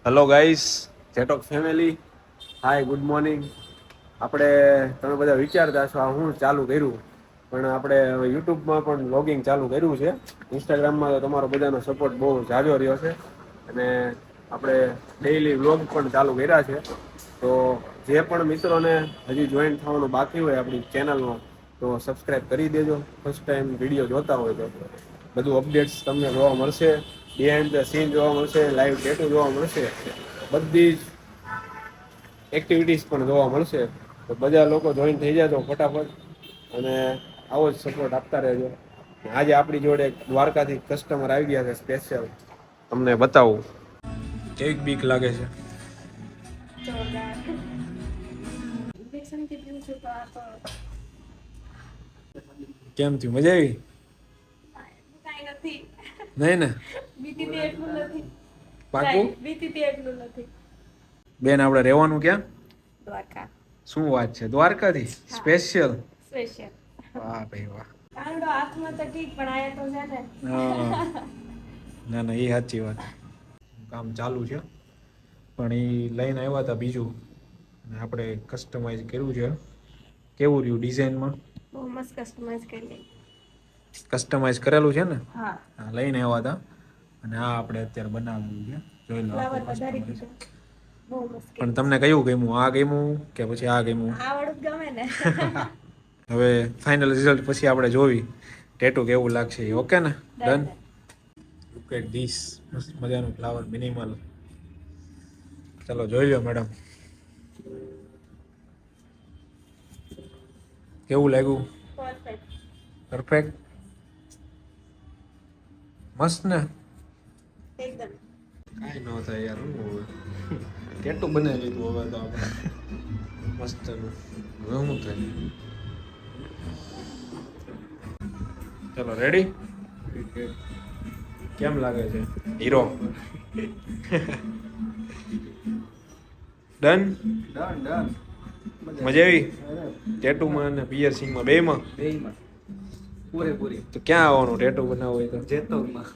Hello guys, જેટોક family, hi good morning. આપણે તમે બધા વિચારતા છો આ હું ચાલુ કર્યું, પણ આપણે યુટ્યુબમાં પણ વ્લોગિંગ ચાલુ કર્યું છે. ઇન્સ્ટાગ્રામમાં તો તમારો બધાનો સપોર્ટ બહુ જાજો રહ્યો છે અને આપણે ડેઈલી વ્લોગ પણ ચાલુ કર્યા છે. તો જે પણ મિત્રોને હજી જોઈન થવાનું બાકી હોય આપણી ચેનલમાં, તો સબસ્ક્રાઈબ કરી દેજો. ફર્સ્ટ ટાઈમ વિડીયો જોતા હોય તો બધું અપડેટ્સ તમને જોવા મળશે, બિહાઇન્ડ ધ સીન જોવા મળશે, લાઈવ ડેટો જોવા મળશે, બધી જ એક્ટિવિટીઝ પણ જોવા મળશે. તો બધા લોકો જોઈન થઈ જાજો ફટાફટ અને આવો જ સપોર્ટ આપતા રહેજો. આજે આપણી જોડે દ્વારકાથી કસ્ટમર આવી ગયા છે સ્પેશિયલ, તમને બતાવું કેવીક બીક લાગે છે. કેમ થયું, મજા આવી? કાઈ નથી. નહીં ને? બીતી તે એટલું નથી. પાકું? બીતી તે એટલું નથી. બેન આપણે રહેવાનું ક્યાં? દ્વારકા. શું વાત છે, દ્વારકાથી સ્પેશિયલ? સ્પેશિયલ. વાહ ભાઈ વાહ. કાંડો હાથમાં તો ઠીક, પણ આયા તો છે ને. ના ના, એ સાચી વાત. કામ ચાલુ છે પણ એ લઈને આવ્યા હતા બીજું, અને આપણે કસ્ટમાઇઝ કર્યું છે. કેવું રહ્યું ડિઝાઇનમાં? બહુ મસ્ત કસ્ટમાઇઝ કરી. કસ્ટમાઇઝ કરેલું છે ને? હા. લઈને આવ્યા હતા અને આ આપણે અત્યારે બનાવેલું છે. જોઈ લો ફ્લાવર આખું વધારી કસ્ટમાઇઝ. દીધું. બહુ મસ્ત પણ કર્યું. તમને કયું ગમ્યું, આ ગમ્યું કે પછી આ ગમ્યું? આ વાળું જ ગમે ને. હવે ફાઇનલ રિઝલ્ટ પછી આપણે જોવી ટેટુ કેવું લાગશે. ઓકે ને? ડન. લુક એટ ધીસ, મસ્ત મજાનું ફ્લાવર મિનિમલ. ચલો જોઈ લો મેડમ, કેવું લાગ્યું? પરફેક્ટ. પરફેક્ટ, મસ્ત ને? એકદમ. કાંઈ ન થાય યાર, હું હવે ટેટુ બનાવી લીધું હવે તો આપણે મસ્તનું. હવે શું થાય? ચલો રેડી? કેમ લાગે છે હીરો? ડન. Done done. મજા આવી ટેટુમાં અને પિયર્સિંગમાં બેયમાં? બેયમાં પૂરેપૂરી. તો ક્યાં આવવાનું ટેટુ બનાવવું હોય તો? જેતોકમાં.